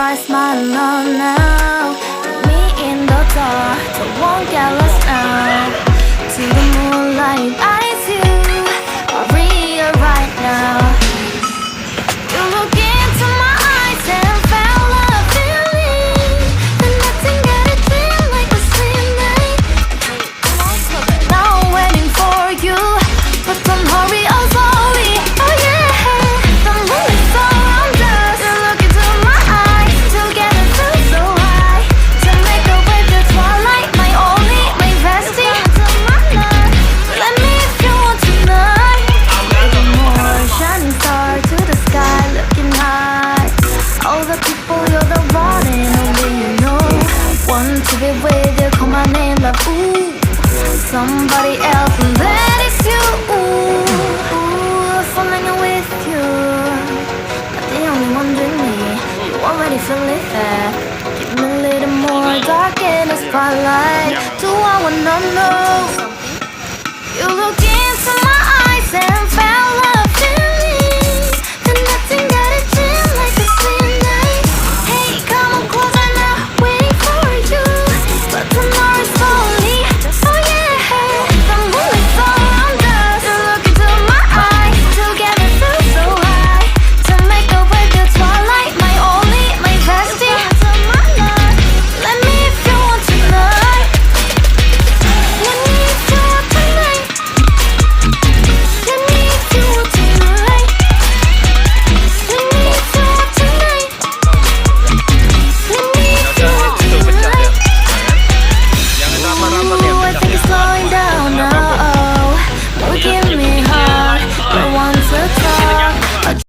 are smiling on now. Put me in the dark, so won't get lost now. To the moonlight, eyes you are real right now. You look into my eyes and felt a feeling that nothing got a dream like a same night. Now I'm waiting for you, but don't hurry, oh sorry. Oh yeah, the moon is around us. You look into my eyes, together feel so high. To make a way the twilight, my only, my bestie. Let me if you want tonight. Even more shining star to the sky, looking high. All the people, you're the one and only you know. Want to be with you, call my name like ooh. Somebody else, and that is you. Ooh, falling with you. Not the only one doing me. You already feel it there. Give me a little more dark in the spotlight. Do I wanna know? You look